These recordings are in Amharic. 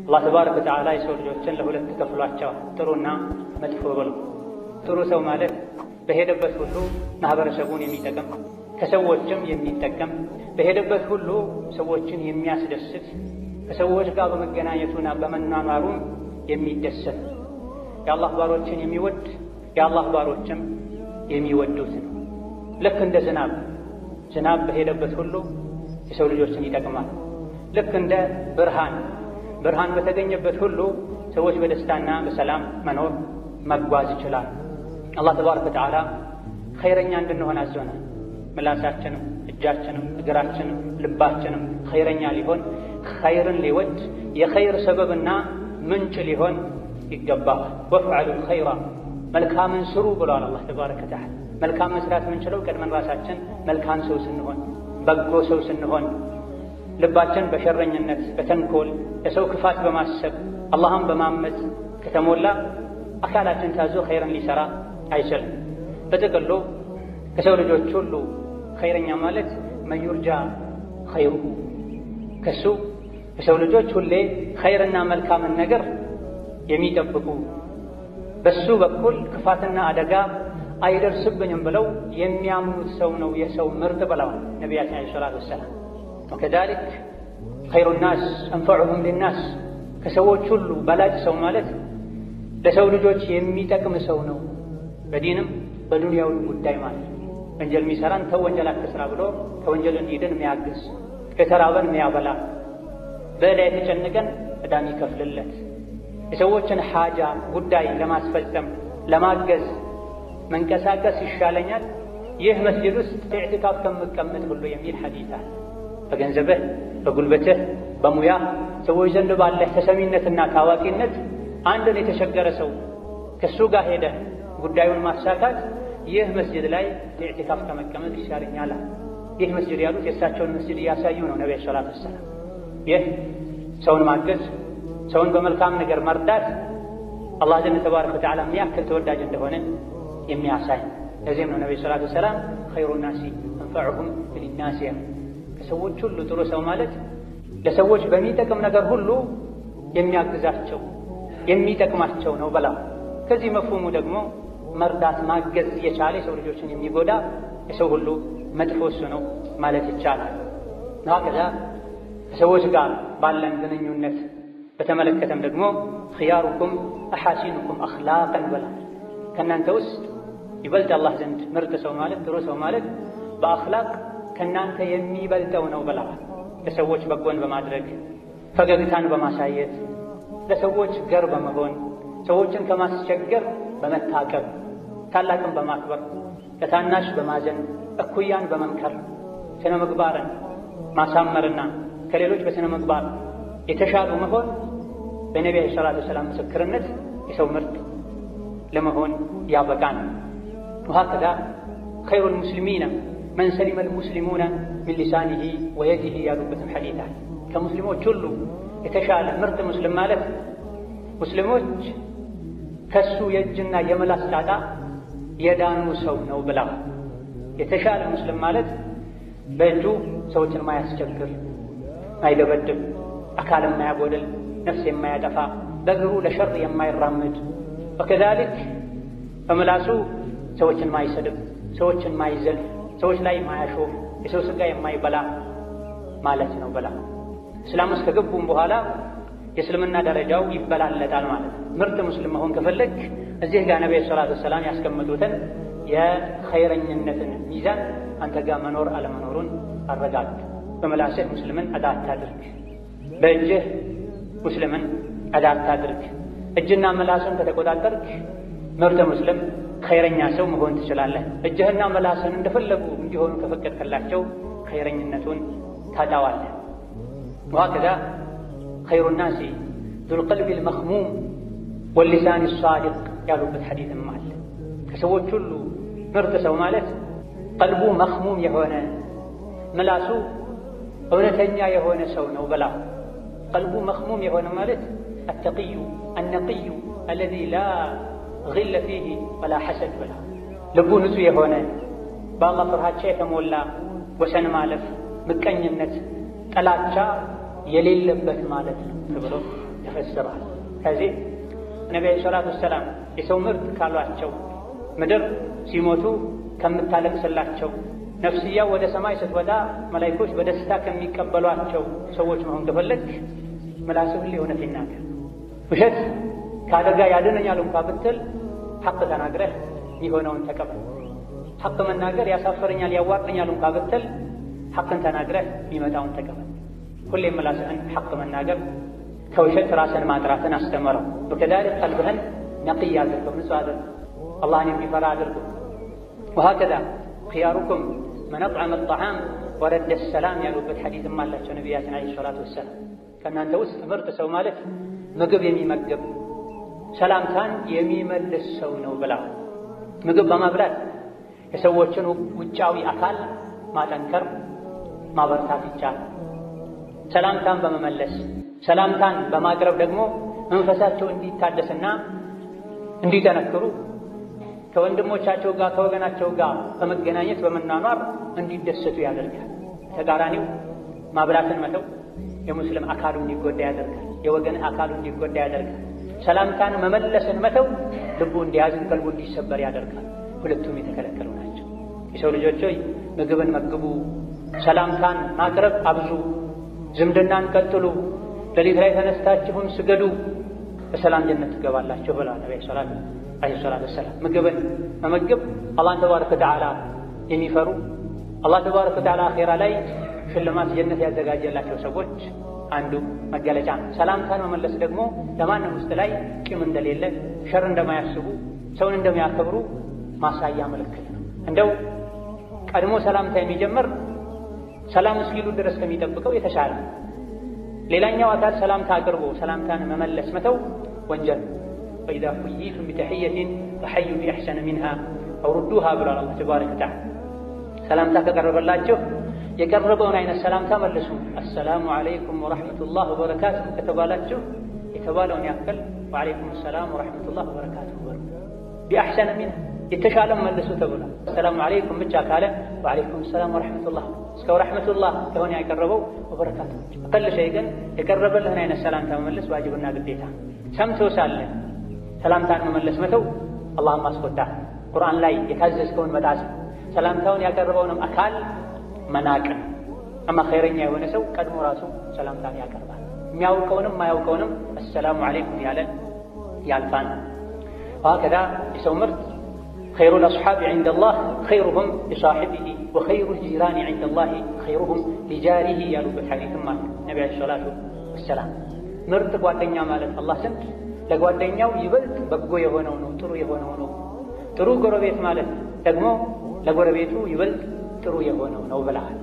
አላህ ተባረከ ወተዓላ የሰው ልጆችን ለሁለት ከፍሏቸዋል፣ ጥሩና መጥፎ ብሎ። ጥሩ ሰው ማለት በሄደበት ሁሉ ማህበረሰቡን የሚጠቅም ከሰዎችም የሚጠቀም በሄደበት ሁሉ ሰዎችን የሚያስደስት ከሰዎች ጋር በመገናኘቱና በመኗኗሩም የሚደሰት የአላህ ባሮችን የሚወድ የአላህ ባሮችም የሚወዱት ነው። ልክ እንደ ዝናብ በሄደበት ሁሉ የሰው ልጆችን ይጠቅማል። ልክ እንደ ብርሃን በተገኘበት ሁሉ ሰዎች በደስታና በሰላም መኖር መጓዝ ይችላል። አላህ ተባረከ ወተዓላ ኸይረኛ እንድንሆን አዞናል። ምላሳችንም እጃችንም እግራችንም ልባችንም ኸይረኛ ሊሆን ኸይርን ሊወድ የኸይር ሰበብና ምንጭ ሊሆን ይገባል። ወፍዐሉል ኸይራ መልካምን ስሩ ብሏል አላህ ተባረከ ወተዓላ። መልካም መስራት የምንችለው ቀድመን ራሳችን መልካም ሰው ስንሆን፣ በጎ ሰው ስንሆን፣ ልባችን በሸረኝነት በተንኮል ለሰው ክፋት በማሰብ አላህን በማመፅ ከተሞላ አካላችን ታዞ ኸይርን ሊሰራ አይችልም። በጥቅሉ ከሰው ልጆች ሁሉ ኸይረኛ ማለት መዩርጃ ኸይሩ ከሱ ከሰው ልጆች ሁሌ ኸይርና መልካምን ነገር የሚጠብቁ በሱ በኩል ክፋትና አደጋ አይደርስብኝም ብለው የሚያምኑት ሰው ነው የሰው ምርጥ ብለዋል ነቢያችን ዐለይሂ ሰላቱ ወሰላም። ወከዛሊክ ኸይሩ ናስ አንፈዑሁም ሊናስ ከሰዎች ሁሉ በላጭ ሰው ማለት ለሰው ልጆች የሚጠቅም ሰው ነው በዲንም በዱንያዊ ጉዳይ ማለት ወንጀል የሚሰራን ተው ወንጀል አትስራ ብሎ ከወንጀል እንዲድን የሚያግዝ፣ የተራበን የሚያበላ፣ በዕዳ የተጨነቀን ዕዳ የሚከፍልለት፣ የሰዎችን ሓጃ ጉዳይ ለማስፈጸም ለማገዝ መንቀሳቀስ ይሻለኛል ይህ መስጂድ ውስጥ ኢዕቲካፍ ከምቀመጥ ሁሉ የሚል ሐዲስ አለ። በገንዘብህ በጉልበትህ በሙያ ሰዎች ዘንድ ባለህ ተሰሚነትና ታዋቂነት አንድን የተቸገረ ሰው ከሱ ጋር ሄደህ ጉዳዩን ማሳካት ይህ መስጂድ ላይ ኢዕቲካፍ ከመቀመጥ ይሻለኛል። ይህ መስጂድ ያሉት የእሳቸውን መስጂድ እያሳዩ ነው ነብዩ ሰለላሁ ዐለይሂ ወሰለም። ይህ ሰውን ማገዝ ሰውን በመልካም ነገር መርዳት አላህ ዘንድ ተባረከ ወተዓላ ምን ያክል ተወዳጅ እንደሆነ የሚያሳይ። ለዚህም ነው ነብዩ ሰለላሁ ዐለይሂ ወሰለም ኸይሩ ናሲ አንፈዑሁም ሊናስ ከሰዎች ሁሉ ጥሩ ሰው ማለት ለሰዎች በሚጠቅም ነገር ሁሉ የሚያግዛቸው የሚጠቅማቸው ነው በላ። ከዚህ መፍሁሙ ደግሞ መርዳት ማገዝ የቻለ የሰው ልጆችን የሚጎዳ የሰው ሁሉ መጥፎ እሱ ነው ማለት ይቻላል። ከዛ ከሰዎች ጋር ባለን ግንኙነት በተመለከተም ደግሞ ኺያሩኩም አሐሲኑኩም አኽላቀን በላ። ከእናንተ ውስጥ ይበልጥ አላህ ዘንድ ምርጥ ሰው ማለት ጥሩ ሰው ማለት በአኽላቅ ከእናንተ የሚበልጠው ነው በላ። ለሰዎች በጎን በማድረግ ፈገግታን በማሳየት ለሰዎች ገር በመሆን ሰዎችን ከማስቸገር በመታቀብ ታላቅን በማክበር ለታናሽ በማዘን እኩያን በመምከር ስነ ምግባርን ማሳመርና ከሌሎች በስነ ምግባር የተሻሉ መሆን በነቢዩ ሰለላሁ ዐለይሂ ወሰለም ምስክርነት የሰው ምርጥ ለመሆን ያበቃን። ወሀከዛ ኸይሩል ሙስሊሚነ መን ሰሊመል ሙስሊሙነ ሚን ሊሳኒሂ ወየዲሂ ያሉበትም ሐዲስ አለ። ከሙስሊሞች ሁሉ የተሻለ ምርጥ ሙስሊም ማለት ሙስሊሞች ከሱ የእጅና የምላስ ጣጣ የዳኑ ሰው ነው ብላ። የተሻለ ሙስሊም ማለት በእጁ ሰዎችን ማያስቸግር፣ ማይደበድብ፣ አካል የማያጎድል፣ ነፍስ የማያጠፋ፣ በእግሩ ለሸር የማይራመድ፣ ወከዛሊክ በምላሱ ሰዎችን ማይሰድብ፣ ሰዎችን ማይዘልፍ፣ ሰዎች ላይ ማያሾፍ፣ የሰው ስጋ የማይበላ ማለት ነው ብላ። እስላም ውስጥ ከገቡም በኋላ የእስልምና ደረጃው ይበላለጣል ማለት ነው። ምርጥ ሙስሊም መሆን ከፈለግ እዚህ ጋር ነብዩ ሰለላሁ ዐለይሂ ወሰለም ያስቀመጡትን የኸይረኝነትን ሚዛን አንተ ጋር መኖር አለመኖሩን አረጋግጥ። በመላስህ ሙስሊምን አዳ አታድርግ፣ በእጅህ ሙስሊምን አዳ አታድርግ። እጅና መላስን ከተቆጣጠርክ ምርጥ ሙስሊም ኸይረኛ ሰው መሆን ትችላለህ። እጅህና መላስን እንደፈለጉ እንዲሆኑ ከፈቀድክላቸው ኸይረኝነቱን ታጣዋለህ። ወሀከዛ ኸይሩ ናሲ ዙል ቀልቢል መኽሙም ወሊሳኒ ሷዲቅ ያሉበት ሐዲስም አለ። ከሰዎች ሁሉ ምርጥ ሰው ማለት ቀልቡ መኽሙም የሆነ ምላሱ እውነተኛ የሆነ ሰው ነው ብላ። ቀልቡ መኽሙም የሆነ ማለት አተቂዩ አነቂዩ አለዚ ላ ግለ ፊህ ወላ ሐሰድ ብላ። ልቡ ንጹህ የሆነ በአላህ ፍርሃቻ የተሞላ ወሰን ማለፍ፣ ምቀኝነት፣ ጥላቻ የሌለበት ማለት ነው ተብሎ ተፈስሯል። ከዚህ ነብዩ ሰለላሁ ዐለይሂ ወሰለም የሰው ምርጥ ካሏቸው ምድር ሲሞቱ ከምታለቅስላቸው ነፍስያው ወደ ሰማይ ስትወጣ መላእክቶች በደስታ ከሚቀበሏቸው ሰዎች መሆን ከፈለግ ምላስህ ሁሌ እውነት ይናገር። ውሸት ከአደጋ ያድነኛል እንኳ ብትል ሐቅ ተናግረህ የሆነውን ተቀበል። ሐቅ መናገር ያሳፈረኛል ያዋርደኛል እንኳ ብትል ሐቅን ተናግረህ የሚመጣውን ተቀበል። ሁሌም ምላስህን ሐቅ መናገር ከውሸት ራስን ማጥራትን አስተምረው። በከዳሊክ ቀልብህን ነቅይ አድርገው፣ ንጹህ አድርገው፣ አላህን የሚፈራ አድርገው። ወሀከዛ ኺያሩኩም መን አጥዐመ አጠዓም ወረደ ሰላም ያሉበት ሐዲስም አላቸው ነቢያችን ዓለይሂ ሰላቱ ወሰላም። ከእናንተ ውስጥ ምርጥ ሰው ማለት ምግብ የሚመገብ ሰላምታን የሚመልስ ሰው ነው ብላ። ምግብ በማብላት የሰዎችን ውጫዊ አካል ማጠንከር ማበርታት ይቻላል። ሰላምታን በመመለስ ሰላምታን በማቅረብ ደግሞ መንፈሳቸው እንዲታደስና እንዲጠነክሩ ከወንድሞቻቸው ጋር ከወገናቸው ጋር በመገናኘት በመናኗር እንዲደሰቱ ያደርጋል። ተቃራኒው ማብላትን መተው የሙስሊም አካሉ እንዲጎዳ ያደርጋል። የወገን አካሉ እንዲጎዳ ያደርጋል። ሰላምታን መመለስን መተው ልቡ እንዲያዝን ቀልቡ እንዲሰበር ያደርጋል። ሁለቱም የተከለከሉ ናቸው። የሰው ልጆች ሆይ ምግብን መግቡ፣ ሰላምታን ማቅረብ አብዙ፣ ዝምድናን ቀጥሉ፣ ሌሊት ላይ ተነስታችሁም ስገዱ፣ በሰላም ጀነት ትገባላችሁ ብለዋል ነብዩ ሰለላሁ ዐለይሂ ወሰለም። ምግብን መመገብ አላህን ተባረከ ወተዓላ የሚፈሩ አላህ ተባረከ ወተዓላ አኺራ ላይ ሽልማት ጀነት ያዘጋጀላቸው ሰዎች አንዱ መገለጫ። ሰላምታን መመለስ ደግሞ ለማንም ውስጥ ላይ ቂም እንደሌለ ሸር እንደማያስቡ ሰውን እንደሚያከብሩ ማሳያ ምልክት ነው። እንደው ቀድሞ ሰላምታ የሚጀምር ሰላም እስኪሉ ድረስ ከሚጠብቀው የተሻለ። ሌላኛው አካል ሰላምታ አቅርቦ ሰላምታን መመለስ መተው ወንጀል። ወኢዛ ሁይይቱም ቢተሕየትን ፈሐዩ ቢአሕሰነ ሚንሃ አው ሩዱሃ ብሏል አላህ ተባረከ ወተዓላ። ሰላምታ ከቀረበላችሁ የቀረበውን አይነት ሰላምታ መልሱ። አሰላሙ ዐለይኩም ወረሕመቱላህ ወበረካቱሁ ከተባላችሁ የተባለውን ያክል ወዐለይኩም ሰላም ወረሕመቱላህ ወበረካቱሁ በሉ። ቢአሕሰነ ሚንሃ የተሻለም መልሱ ተብሏል። አሰላሙ ዐለይኩም ብቻ ካለ ወዐለይኩም ሰላም ወረሕመቱላህ እስከ ወረሕመቱላህ ከሆነ ያቀረበው ወበረካቱሁ። አቀል ሸይ ግን የቀረበልህን አይነት ሰላምታ መመለስ ዋጅብና ግዴታ። ሰምቶ ሳለ ሰላምታን መመለስ መተው አላህን ማስቆጣት፣ ቁርአን ላይ የታዘዝከውን መጣስ፣ ሰላምታውን ያቀረበውንም አካል መናቅን። አማ ኸይረኛ የሆነ ሰው ቀድሞ ራሱ ሰላምታን ያቀርባል። የሚያውቀውንም ማያውቀውንም አሰላሙ ዐለይኩም ያለ ያልፋል። ወሀከዛ የሰው ምርጥ ኸይሩል አስሓቢ ዐንደላህ ኸይሩሁም ሊሳሒቢሂ ወኸይሩል ጂራኒ ዐንደላህ ኸይሩሁም ሊጃሪሂ ያሉበት ሐዲስም አለ ነቢ ዓለይሂ ሰላቱ ወሰላም። ምርጥ ጓደኛ ማለት አላህ ዘንድ ለጓደኛው ይበልጥ በጎ የሆነው ነው፣ ጥሩ የሆነው ነው። ጥሩ ጎረቤት ማለት ደግሞ ለጎረቤቱ ይበልጥ ጥሩ የሆነው ነው ብለሃል።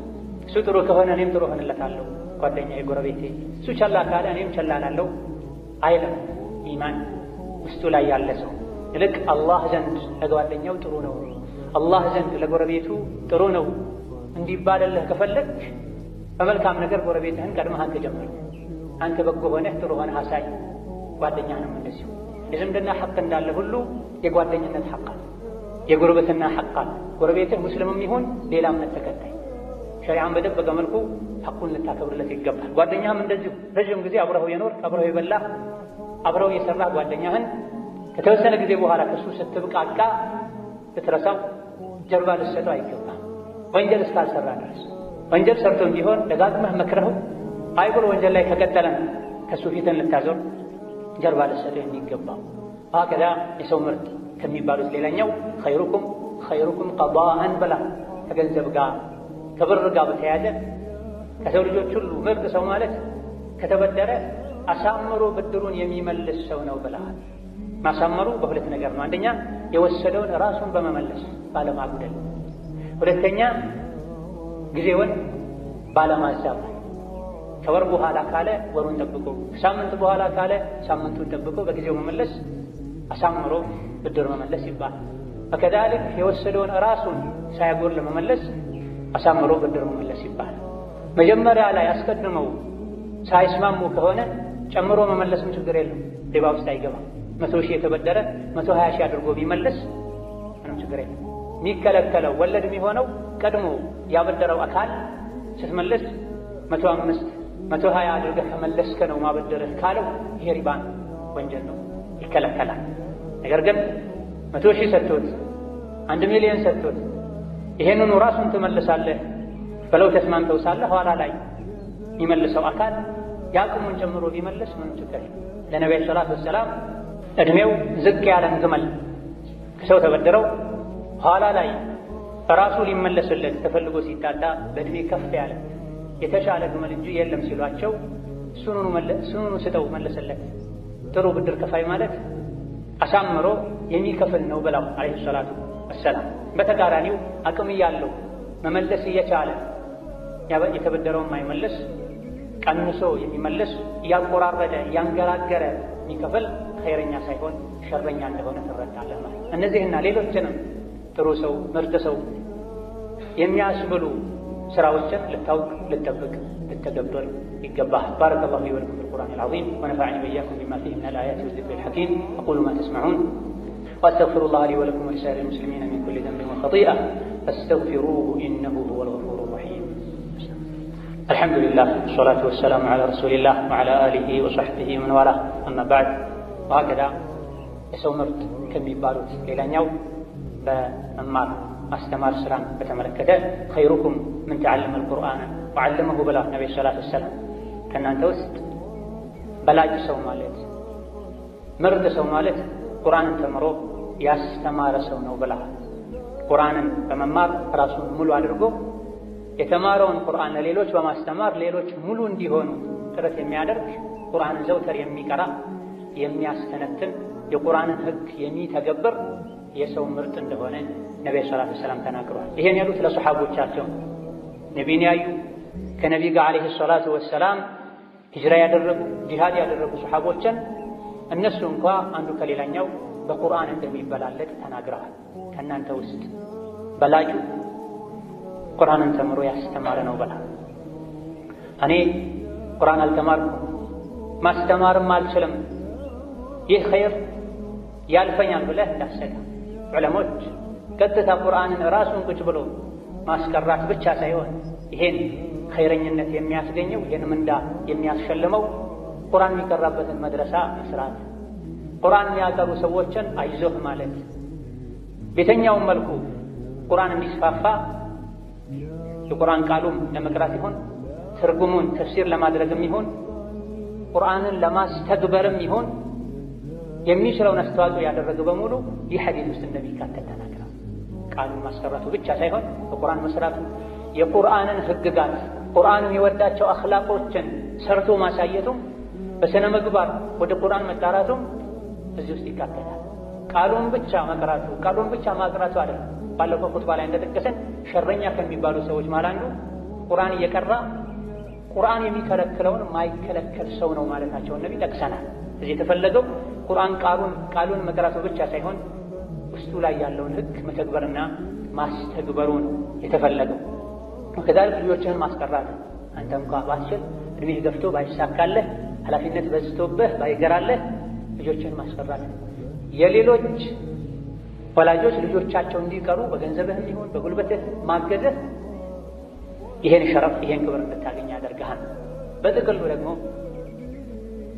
እሱ ጥሩ ከሆነ እኔም ጥሩ ሆንለታለሁ፣ ጓደኛዬ ጎረቤቴ። እሱ ቸላ ካለ እኔም ቸላ እላለሁ አይልም። ኢማን ውስጡ ላይ ያለ ሰው ይልቅ አላህ ዘንድ ለጓደኛው ጥሩ ነው፣ አላህ ዘንድ ለጎረቤቱ ጥሩ ነው እንዲባልልህ ከፈለግ በመልካም ነገር ጎረቤትህን ቀድመህ አንተ ጀምር። አንተ በጎ ሆነህ ጥሩ ሆነህ አሳይ። ጓደኛህንም እንደዚሁ። የዝምድና ሐቅ እንዳለ ሁሉ የጓደኝነት ሐቅ አለ፣ የጉርብትና ሐቅ አለ። ጎረቤትህ ሙስሊምም ይሁን ሌላ እምነት ተከታይ ሸሪዓን በደበቀ መልኩ ሐቁን ልታከብርለት ይገባል። ጓደኛህም እንደዚሁ ረዥም ጊዜ አብረኸው የኖርክ አብረኸው የበላህ አብረው የሰራህ ጓደኛህን ከተወሰነ ጊዜ በኋላ ከእሱ ስትብቃቃ ልትረሳው ጀርባ ልትሰጠው አይገባም። ወንጀል እስካልሰራ ድረስ ወንጀል ሰርቶም ቢሆን ደጋግመህ መክረኸው አይ ብሎ ወንጀል ላይ ከቀጠለም ከእሱ ፊትን ልታዞር ጀርባ ልትሰጠው የሚገባው። ወሀከዛ የሰው ምርጥ ከሚባሉት ሌላኛው ኸይሩኩም ቀዳአን በላ። ከገንዘብ ጋር ከብር ጋር በተያያዘ ከሰው ልጆች ሁሉ ምርጥ ሰው ማለት ከተበደረ አሳምሮ ብድሩን የሚመልስ ሰው ነው ብለሃል። ማሳመሩ በሁለት ነገር ነው። አንደኛ የወሰደውን ራሱን በመመለስ ባለማጉደል፣ ሁለተኛ ጊዜውን ባለማዛባት። ከወር በኋላ ካለ ወሩን ጠብቆ፣ ከሳምንት በኋላ ካለ ሳምንቱን ጠብቆ በጊዜው መመለስ አሳምሮ ብድር መመለስ ይባላል። በከዳልክ የወሰደውን ራሱን ሳያጎል መመለስ አሳምሮ ብድር መመለስ ይባላል። መጀመሪያ ላይ አስቀድመው ሳይስማሙ ከሆነ ጨምሮ መመለስም ችግር የለም፣ ሪባ ውስጥ አይገባም። 100 ሺህ የተበደረ 120 ሺህ አድርጎ ቢመለስ ምንም ችግር የለም። የሚከለከለው ወለድ የሚሆነው ቀድሞ ያበደረው አካል ስትመለስ 105 120 አድርገህ ከመለስከ ነው ማበደርህ ካለው ይሄ ሪባን ወንጀል ነው፣ ይከለከላል። ነገር ግን 100,000 ሰጥቶት 1 ሚሊዮን ሰጥቶት ይሄንኑ ራሱን ትመልሳለህ ብለው ተስማምተው ሳለ ኋላ ላይ የሚመልሰው አካል ያቅሙን ጨምሮ ቢመልስ ምንም ችግር የለም። ለነብዩ ሰለላሁ ዐለይሂ ወሰለም እድሜው ዝቅ ያለን ግመል ከሰው ተበድረው ኋላ ላይ ራሱ ሊመለስለት ተፈልጎ ሲታጣ በእድሜ ከፍ ያለ የተሻለ ግመል እንጂ የለም ሲሏቸው እሱኑኑ ስጠው መለሰለት። ጥሩ ብድር ከፋይ ማለት አሳምሮ የሚከፍል ነው ብለው አለይሂ ሰላቱ ወሰላም። በተቃራኒው አቅም ያለው መመለስ እየቻለ የተበደረውን ማይመለስ ቀንሶ የሚመለስ እያቆራረደ እያንገራገረ የሚከፍል ኸይረኛ ሳይሆን ሸረኛ እንደሆነ ትረዳለህ ማለት። እነዚህና ሌሎችንም ጥሩ ሰው ምርጥ ሰው የሚያስብሉ ስራዎችን ልታውቅ ልትጠብቅ ልትተገብር ይገባል። ባረከላሁ ሊ ወለኩም ቢልቁርአኒል ዐዚም ወነፈዐኒ ወኢያኩም ቢማ ፊሂ ሚነል አያቲ ወዚክሪል ሐኪም አቁሉ ማ ተስመዑን ወአስተግፊሩላህ ሊ ወለኩም ወሊሳኢሪል ሙስሊሚና ሚን ኩሊ ዘንብን ወኸጢአ ፈስተግፊሩሁ ኢነሁ ሁወል ገፉሩር ረሒም። አልሐምዱሊላህ ወሰላቱ ወሰላሙ ዐላ ረሱሊላህ ወዐላ አሊሂ ወሰሕቢሂ ወመን ዋላህ አማ በዕድ። ወሀከዛ የሰው ምርጥ ከሚባሉት ሌላኛው በመማር ማስተማር ስራን በተመለከተ ኸይሩኩም ምን ተዓለመ አልቁርአን ወዐለመሁ ብላ ነብዩ ሰለላሁ ዐለይሂ ወሰለም ከእናንተ ውስጥ በላጭ ሰው ማለት ምርጥ ሰው ማለት ቁርአንን ተምሮ ያስተማረ ሰው ነው ብላ። ቁርአንን በመማር ራሱን ሙሉ አድርጎ የተማረውን ቁርአን ለሌሎች በማስተማር ሌሎች ሙሉ እንዲሆኑ ጥረት የሚያደርግ ቁርአንን ዘውተር የሚቀራ የሚያስተነትን የቁርአንን ሕግ የሚተገብር የሰው ምርጥ እንደሆነ ነብዩ ሰለላሁ ዐለይሂ ወሰለም ተናግረዋል። ይሄን ያሉት ለሱሐቦቻቸው ነቢይን ያዩ ከነቢይ ጋር አለይሂ ሰላቱ ወሰላም ሂጅራ ያደረጉ ጂሃድ ያደረጉ ሱሐቦችን እነሱ እንኳ አንዱ ከሌላኛው በቁርአን እንደሚበላለጥ ተናግረዋል። ከእናንተ ውስጥ በላጩ ቁርአንን ተምሮ ያስተማረ ነው በላ። እኔ ቁርአን አልተማርኩም ማስተማርም አልችልም ይህ ኸይር ያልፈኛል ብለህ እንዳሰጋ። ዑለሞች ቀጥታ ቁርአንን ራሱን ቁጭ ብሎ ማስቀራት ብቻ ሳይሆን ይሄን ኸይረኝነት የሚያስገኘው ይሄን ምንዳ የሚያስሸልመው ቁርአን የሚቀራበትን መድረሳ መስራት፣ ቁርአን የሚያቀሩ ሰዎችን አይዞህ ማለት፣ ቤተኛውን መልኩ ቁርአን እንዲስፋፋ የቁርአን ቃሉም ለመቅራት ይሁን ትርጉሙን ተፍሲር ለማድረግም ይሁን ቁርአንን ለማስተግበርም ይሁን የሚችለውን አስተዋጽኦ ያደረገ በሙሉ ይህ ሐዲስ ውስጥ እንደሚካተት ተናግረዋል። ቃሉን ማስቀራቱ ብቻ ሳይሆን በቁርአን መስራቱ፣ የቁርአንን ህግጋት ቁርአን የሚወዳቸው አኽላቆችን ሰርቶ ማሳየቱም፣ በስነ ምግባር ወደ ቁርአን መጣራቱም እዚህ ውስጥ ይካተታል። ቃሉን ብቻ መቅራቱ ቃሉን ብቻ ማቅራቱ አይደለም። ባለፈው ኹጥባ ላይ እንደጠቀሰን ሸረኛ ከሚባሉ ሰዎች ማለት አንዱ ቁርአን እየቀራ ቁርአን የሚከለክለውን ማይከለከል ሰው ነው ማለታቸውን ነብይ ጠቅሰናል። እዚህ የተፈለገው ቁርአን ቃሉን መቅራቱ ብቻ ሳይሆን ውስጡ ላይ ያለውን ህግ መተግበርና ማስተግበሩን የተፈለገው። ከዛልክ ልጆችህን ማስቀራት አንተ እንኳ ባትችል እድሜህ ገፍቶ ባይሳካለህ ኃላፊነት በዝቶብህ ባይገራለህ ልጆችህን ማስቀራት። የሌሎች ወላጆች ልጆቻቸው እንዲቀሩ በገንዘብህም ይሁን በጉልበትህ ማገዝህ ይሄን ሸረፍ ይሄን ክብር እንድታገኝ ያደርግሃል። በጥቅሉ ደግሞ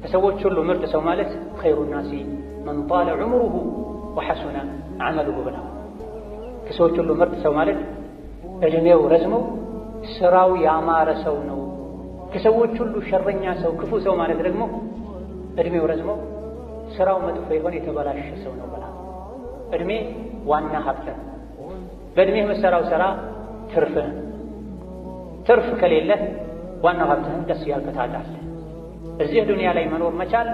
ከሰዎች ሁሉ ምርጥ ሰው ማለት ኸይሩ ናሲ መን ጣለ ዑምሩሁ ወሐሱነ ዐመሉሁ ብላ። ከሰዎች ሁሉ ምርጥ ሰው ማለት እድሜው ረዝሞ ስራው ያማረ ሰው ነው። ከሰዎች ሁሉ ሸረኛ ሰው ክፉ ሰው ማለት ደግሞ እድሜው ረዝሞ ስራው መጥፎ የሆነ የተበላሸ ሰው ነው ብላ። እድሜ ዋና ሀብት። በእድሜህ መሰራው ስራ ትርፍህ። ትርፍ ከሌለ ዋናው ሀብትህን ደስ ያልከታታለህ። እዚህ ዱንያ ላይ መኖር መቻል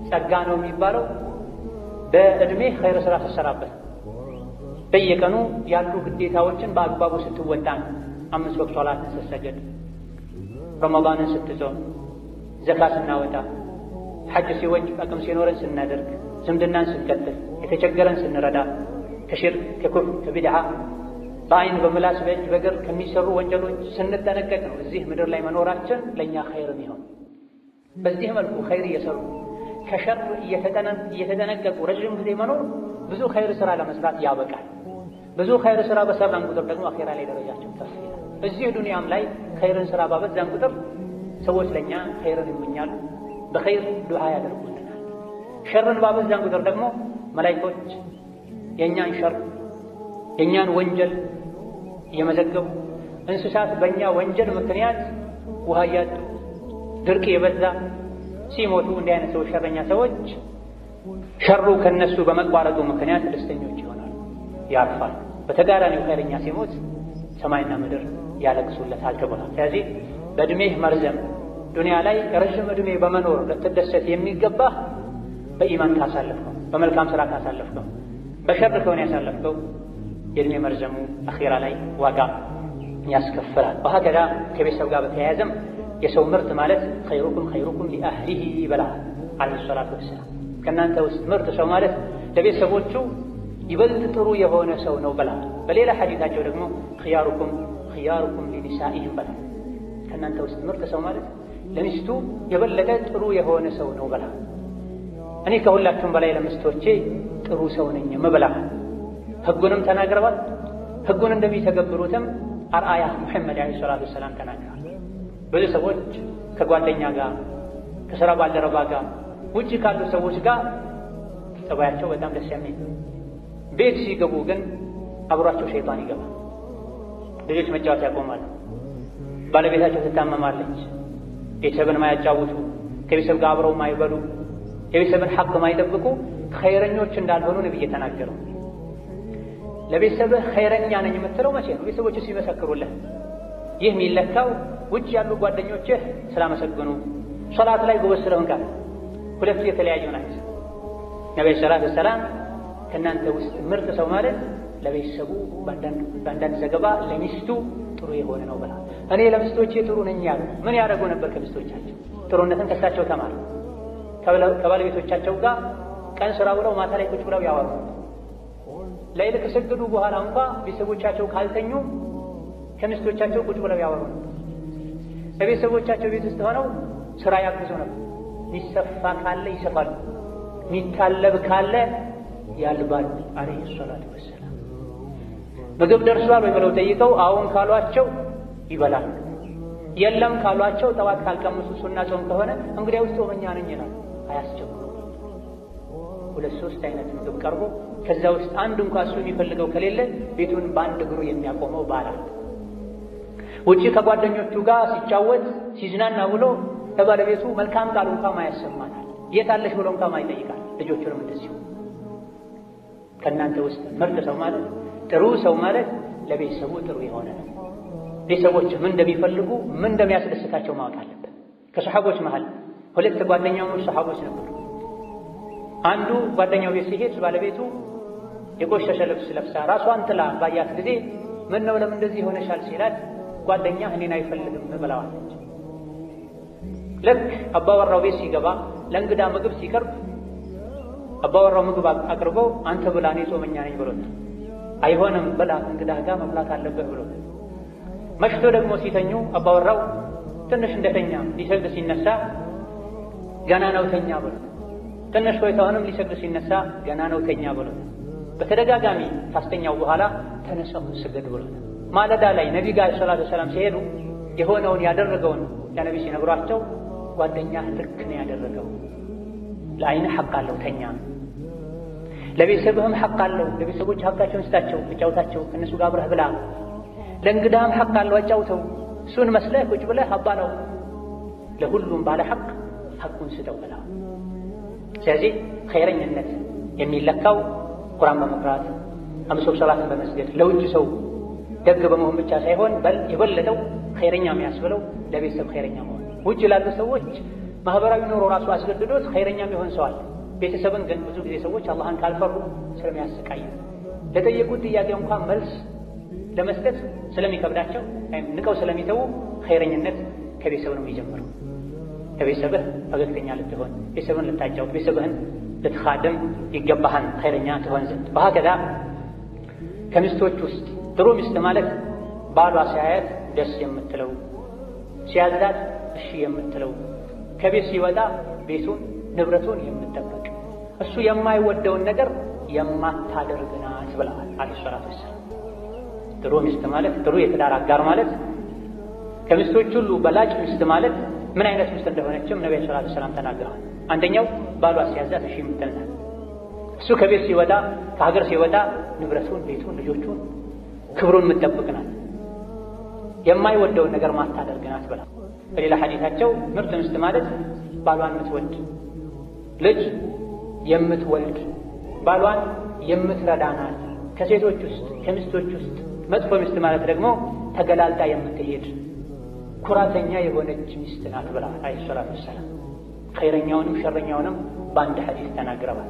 ጸጋ ነው የሚባለው በእድሜህ ኸይር ስራ ስትሰራበት፣ በየቀኑ ያሉ ግዴታዎችን በአግባቡ ስትወጣ፣ 5 ወቅት ሶላትን ስትሰግድ፣ ረመዳንን ስትጾም፣ ዘካ ስናወጣ፣ ሐጅ ሲወጅብ አቅም ሲኖረን ስናደርግ፣ ዝምድናን ስንቀጥል፣ የተቸገረን ስንረዳ፣ ከሽርክ ከኩፍር ከቢድዓ በአይን በምላስ በእጅ በእግር ከሚሰሩ ወንጀሎች ስንጠነቀቅ ነው እዚህ ምድር ላይ መኖራችን ለእኛ ኸይር የሚሆን። በዚህ መልኩ ኸይር እየሰሩ ከሸር እየተጠነቀቁ ረጅም ጊዜ መኖር ብዙ ኸይር ስራ ለመስራት ያበቃል። ብዙ ኸይር ስራ በሰራን ቁጥር ደግሞ አኼራ ላይ ደረጃችን ከፍ ይላል። እዚህ ዱንያም ላይ ኸይርን ስራ ባበዛን ቁጥር ሰዎች ለኛ ኸይርን ይመኛሉ፣ በኸይር ዱዓ ያደርጉልናል። ሸርን ባበዛን ቁጥር ደግሞ መላእክቶች የኛን ሸር የኛን ወንጀል እየመዘገቡ፣ እንስሳት በእኛ ወንጀል ምክንያት ውሃ እያጡ ድርቅ የበዛ ሲሞቱ እንዲህ አይነት ሰዎች ሸረኛ ሰዎች ሸሩ ከነሱ በመቋረጡ ምክንያት ደስተኞች ይሆናሉ፣ ያርፋል። በተጋራኒው ኸይረኛ ሲሞት ሰማይና ምድር ያለቅሱለታል ተብሏል። ስለዚህ በእድሜህ መርዘም ዱንያ ላይ ረዥም እድሜ በመኖር ልትደሰት የሚገባህ በኢማን ካሳለፍከው፣ በመልካም ስራ ካሳለፍከው። በሸር ከሆነ ያሳለፍከው የእድሜ መርዘሙ አኺራ ላይ ዋጋ ያስከፍላል። ወሀከዛ ከቤተሰብ ጋር በተያያዘም የሰው ምርጥ ማለት ኸይሩኩም ኸይሩኩም ሊአህሊሂ ይበላል አለይሂ ሰላቱ ወሰላም። ከእናንተ ውስጥ ምርጥ ሰው ማለት ለቤተሰቦቹ ይበልጥ ጥሩ የሆነ ሰው ነው በላ። በሌላ ሐዲታቸው ደግሞ ኺያሩኩም ኺያሩኩም ሊኒሳኢሂም በላ። ከእናንተ ውስጥ ምርጥ ሰው ማለት ለሚስቱ የበለጠ ጥሩ የሆነ ሰው ነው በላ። እኔ ከሁላችሁም በላይ ለሚስቶቼ ጥሩ ሰው ነኝ መበላ። ህጉንም ተናግረዋል። ህጉን እንደሚተገብሩትም አርአያ ሙሐመድ አለይሂ ሰላቱ ወሰላም ተናግረዋል። ብዙ ሰዎች ከጓደኛ ጋር ከሥራ ባልደረባ ጋር ውጪ ካሉ ሰዎች ጋር ጠባያቸው በጣም ደስ የሚል፣ ቤት ሲገቡ ግን አብሯቸው ሸይጣን ይገባል። ልጆች መጫወት ያቆማሉ። ባለቤታቸው ትታመማለች። ቤተሰብን ማያጫውቱ፣ ከቤተሰብ ጋር አብረው ማይበሉ፣ የቤተሰብን ሐቅ ማይጠብቁ ኸይረኞች እንዳልሆኑ ነብይ ተናገሩ። ለቤተሰብህ ኸይረኛ ነኝ የምትለው መቼ ነው? ቤተሰቦች ሲመሰክሩልህ። ይህ የሚለካው ውጭ ያሉ ጓደኞችህ ስላመሰግኑ፣ ሶላት ላይ ጎበዝ ስለሆንክ። ሁለቱ የተለያዩ ናቸው። ነብዩ ሰለላሁ ዐለይሂ ወሰለም ከእናንተ ውስጥ ምርጥ ሰው ማለት ለቤተሰቡ በአንዳንድ ዘገባ ለሚስቱ ጥሩ የሆነ ነው ብላ። እኔ ለሚስቶቼ ጥሩ ነኝ ያሉ ምን ያደርጉ ነበር? ከሚስቶቻቸው ጥሩነትን ከሳቸው ተማሩ። ከባለቤቶቻቸው ጋር ቀን ስራ ብለው ማታ ላይ ቁጭ ብለው ያወሩ። ለይል ከሰገዱ በኋላ እንኳ ቤተሰቦቻቸው ካልተኙ ከሚስቶቻቸው ቁጭ ብለው ያወሩ። ከቤተሰቦቻቸው ቤት ውስጥ ሆነው ስራ ያግዙ ነበር። ሚሰፋ ካለ ይሰፋሉ፣ ሚታለብ ካለ ያልባል አለይሂ ሰላቱ ወሰላም። ምግብ ደርሷል ወይ ብለው ጠይቀው አዎን ካሏቸው ይበላል፣ የለም ካሏቸው ጠዋት ካልቀመሱ ሱና ጾም ከሆነ እንግዲያው ጾመኛ ነኝ ይላል። አያስቸግሩ። ሁለት ሶስት አይነት ምግብ ቀርቦ ከዛ ውስጥ አንድ እንኳን እሱ የሚፈልገው ከሌለ ቤቱን በአንድ እግሩ የሚያቆመው ባል አለ። ውጪ ከጓደኞቹ ጋር ሲጫወት ሲዝናና ብሎ ለባለቤቱ መልካም ቃል እንኳን ማያሰማናል። የት አለሽ ብሎ እንኳን ማይጠይቃል። ልጆቹንም እንደዚሁ። ከእናንተ ውስጥ ምርጥ ሰው ማለት ጥሩ ሰው ማለት ለቤተሰቡ ጥሩ የሆነ ነው። ቤተሰቦች ምን እንደሚፈልጉ ምን እንደሚያስደስታቸው ማወቅ አለበት። ከሰሐቦች መሃል ሁለት ጓደኛሞች ሰሐቦች ነበሩ። አንዱ ጓደኛው ቤት ሲሄድ ባለቤቱ የቆሸሸ ልብስ ለብሳ ራሷን ጥላ ባያት ጊዜ ምን ነው ለምን እንደዚህ ሆነሻል ሲላት ጓደኛ እኔን አይፈልግም ብለዋለች። ልክ አባወራው ቤት ሲገባ ለእንግዳ ምግብ ሲቀርብ አባወራው ምግብ አቅርቦ አንተ ብላ እኔ ጾመኛ ነኝ ብሎት አይሆንም ብላ እንግዳ ጋር መብላት አለበት ብሎት መሽቶ ደግሞ ሲተኙ አባወራው ትንሽ እንደተኛ ሊሰግድ ሲነሳ ገና ነው ተኛ ብሎት ትንሽ ቆይታውንም ሊሰግድ ሲነሳ ገና ነው ተኛ ብሎት በተደጋጋሚ ካስተኛው በኋላ ተነሳው ስገድ ብሎት ማለዳ ላይ ነብዩ ጋር ሰለላሁ ዐለይሂ ወሰለም ሲሄዱ የሆነውን ያደረገውን ለነብዩ ሲነግሯቸው ጓደኛ ልክ ነው ያደረገው፣ ለአይን ሐቅ አለው ተኛ፣ ለቤተሰብህም ሐቅ አለው፣ ለቤተሰቦች ሐቃቸውን ስጣቸው፣ አጫውታቸው፣ ከነሱ ጋር አብረህ ብላ፣ ለእንግዳህም ሐቅ አለው አጫውተው፣ እሱን መስለህ ቁጭ ብለህ አባለው፣ ለሁሉም ባለ ሐቅ ሐቁን ስጠው ብላ። ስለዚህ ኸይረኝነት የሚለካው ቁርአን በመቅራት አምስት ሰላትን በመስገድ ለውጭ ሰው ደግ በመሆን ብቻ ሳይሆን በል የበለጠው ኸይረኛ የሚያስብለው ለቤተሰብ ኸይረኛ መሆን። ውጭ ላሉ ሰዎች ማህበራዊ ኑሮ ራሱ አስገድዶት ኸይረኛ የሚሆን ሰው አለ። ቤተሰብን ግን ብዙ ጊዜ ሰዎች አላህን ካልፈሩ ስለሚያሰቃዩ ለጠየቁት ጥያቄ እንኳን መልስ ለመስጠት ስለሚከብዳቸው ንቀው ስለሚተዉ ኸይረኝነት ከቤተሰብ ነው የሚጀምረው። ከቤተሰብህ ፈገግተኛ ልትሆን፣ ቤተሰብን ልታጫውት፣ ቤተሰብህን ልትኻድም ይገባሃል ኸይረኛ ትሆን ዘንድ። ወሀከዛ ከሚስቶች ውስጥ ጥሩ ሚስት ማለት ባሏ ሲያያት ደስ የምትለው፣ ሲያዛት እሺ የምትለው፣ ከቤት ሲወጣ ቤቱን ንብረቱን የምትጠብቅ፣ እሱ የማይወደውን ነገር የማታደርግ ናት ብለዋል አለይሂ ሰላቱ ወሰላም። ጥሩ ሚስት ማለት ጥሩ የትዳር አጋር ማለት ከሚስቶች ሁሉ በላጭ ሚስት ማለት ምን አይነት ሚስት እንደሆነችም ነብዩ ሰለላሁ ዐለይሂ ወሰለም ተናግረዋል። አንደኛው ባሏ ሲያዛት እሺ የምትል ናት። እሱ ከቤት ሲወጣ ከሀገር ሲወጣ ንብረቱን፣ ቤቱን፣ ልጆቹን፣ ክብሩን የምትጠብቅ ናት። የማይወደውን ነገር ማታደርግ ናት ብላ በሌላ ሐዲታቸው ምርጥ ሚስት ማለት ባሏን የምትወድ ልጅ የምትወልድ ባሏን የምትረዳ ናት። ከሴቶች ውስጥ ከሚስቶች ውስጥ መጥፎ ሚስት ማለት ደግሞ ተገላልጣ የምትሄድ ኩራተኛ የሆነች ሚስት ናት ብላ አለይሂ ሰላቱ ወሰላም ኸይረኛውንም ሸረኛውንም በአንድ ሐዲስ ተናግረዋል።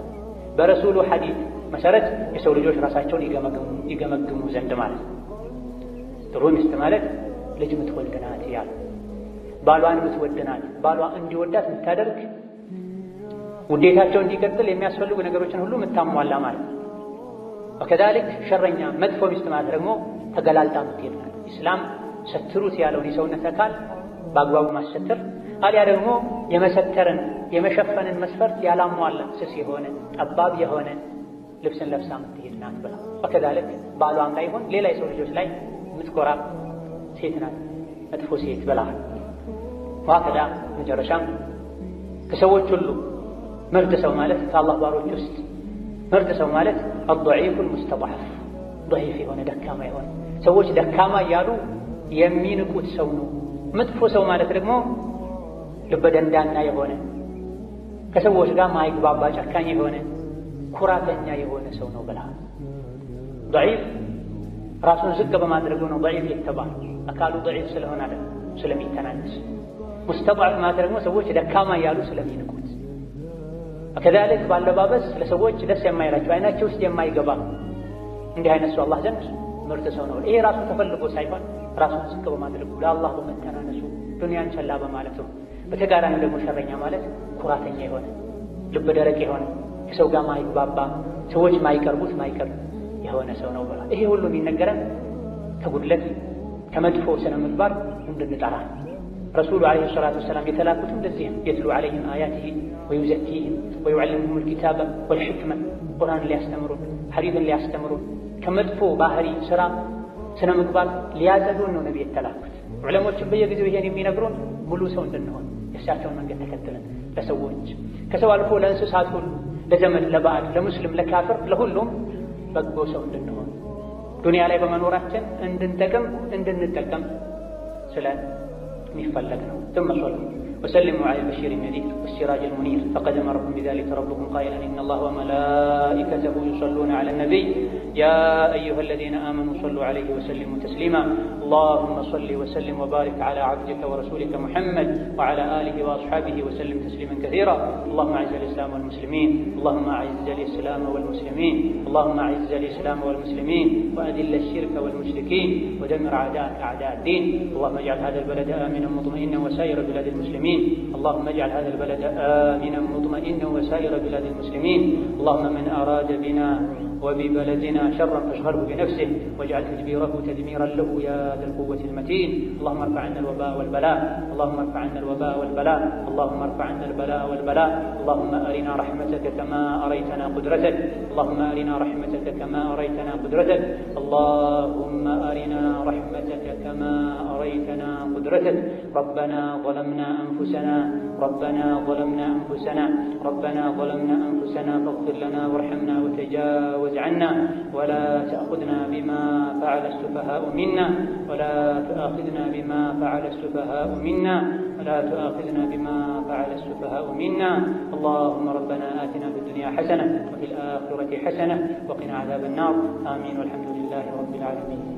በረሱሉ ሐዲስ መሰረት የሰው ልጆች ራሳቸውን ይገመግሙ ዘንድ ማለት ጥሩ ሚስት ማለት ልጅ የምትወልድ ናት ያለ ባሏን የምትወድ ናት። ባሏ እንዲወዳት የምታደርግ ውዴታቸው እንዲቀጥል የሚያስፈልጉ ነገሮችን ሁሉ የምታሟላ ማለት ነው። ወከዛሊክ ሸረኛ መጥፎ ሚስት ማለት ደግሞ ተገላልጣ የምትሄድ ናት። ኢስላም ሰትሩት ያለውን የሰውነት አካል በአግባቡ ማሰተር አሊያ ደግሞ የመሰተርን የመሸፈንን መስፈርት ያላሟላ ስስ የሆነ ጠባብ የሆነ ልብስን ለብሳ የምትሄድ ናት ብላ ወከዛሊክ ባሏም ላይ ይሁን ሌላ የሰው ልጆች ላይ የምትኮራ ሴት ናት መጥፎ ሴት ብላ ዋከዳ መጨረሻም ከሰዎች ሁሉ ምርጥ ሰው ማለት ከአላህ ባሮች ውስጥ ምርጥ ሰው ማለት الضعيف المستضعف ضعيف የሆነ ደካማ የሆነ ሰዎች ደካማ እያሉ የሚንቁት ሰው ነው። መጥፎ ሰው ማለት ደግሞ ልበደንዳና የሆነ ከሰዎች ጋር ማይግባባ ጨካኝ የሆነ ኩራተኛ የሆነ ሰው ነው ብላ ضعيف ራሱን ዝቅ በማድረጉ ነው ضعيف የተባለው አካሉ ضعيف ስለሆነ አይደል ስለሚተናነስ ሙስተضعፍ ማለት ደግሞ ሰዎች ደካማ እያሉ ስለሚንቁት ከذلك ባለባበስ ለሰዎች ደስ የማይላቸው አይናቸው ውስጥ የማይገባ እንዲህ አይነት ሰው አላህ ዘንድ ምርጥ ሰው ነው። ይሄ ራሱ ተፈልጎ ሳይሆን ራሱን ዝቅ በማድረጉ ለአላህ በመተናነሱ ዱንያን ቸላ በማለቱ። በተጋራኒ ደግሞ ሸረኛ ማለት ኩራተኛ የሆነ ልብ ደረቅ የሆነ ከሰው ጋር ማይግባባ ሰዎች ማይቀርቡት ማይቀርብ የሆነ ሰው ነው ብላ ይሄ ሁሉ የሚነገረን ከጉድለት ከመጥፎ ስነ ምግባር እንድንጠራ ረሱሉ ዓለይሂ ሰላቱ ወሰላም የተላኩት እንደዚህ የትሉ ዓለይሂም አያቲሂ ወዩዘኪሂም ወዩዓልሙሁም አልኪታበ ወልሕክመ ቁርአን ሊያስተምሩን ሐዲትን ሊያስተምሩን ከመጥፎ ባህሪ ስራ ስነ ምግባር ሊያጸዱን ነው ነብይ የተላኩት። ዑለሞችን በየጊዜው ይሄን የሚነግሩን ሙሉ ሰው እንድንሆን የእሳቸውን መንገድ ተከትለን ለሰዎች ከሰው አልፎ ለእንስሳት ሁሉ ለዘመድ ለባዕድ ለሙስሊም ለካፍር ለሁሉም በጎ ሰው እንድንሆን ዱንያ ላይ በመኖራችን እንድንጠቀም ስለሚፈለግ ነው። ثم صلوا وسلموا على البشير النذير والسراج المنير فقد أمركم بذلك ربكم قائلا إن الله وملائكته يصلون على النبي يا أيها الذين آمنوا صلوا عليه وسلموا تسليما اللهم صل وسلم وبارك على عبدك ورسولك محمد وعلى آله وأصحابه وسلم تسليما كثيرا اللهم أعز الإسلام والمسلمين اللهم أعز الإسلام والمسلمين اللهم أعز الإسلام والمسلمين وأذل الشرك والمشركين ودمر أعداءك أعداء الدين اللهم اجعل هذا البلد آمنا مطمئنا وسائر بلاد المسلمين اللهم اجعل هذا البلد آمنا مطمئنا وسائر بلاد المسلمين اللهم من أراد بنا وببلدنا شرا فاشغله بنفسه واجعل تدبيره تدميرا له يا ذا القوة المتين اللهم ارفع عنا الوباء والبلاء اللهم ارفع عنا الوباء والبلاء اللهم ارفع عنا البلاء والبلاء اللهم أرنا رحمتك كما أريتنا قدرتك اللهم أرنا رحمتك كما أريتنا قدرتك اللهم أرنا رحمتك كما أريتنا قدرتك ربنا ظلمنا أنفسنا فاغفر لنا وارحمنا وتجاوز عنا ولا تأخذنا بما فعل السفهاء منا اللهم ربنا آتنا في الدنيا حسنة وفي الآخرة حسنة وقنا عذاب النار آمين والحمد لله رب العالمين.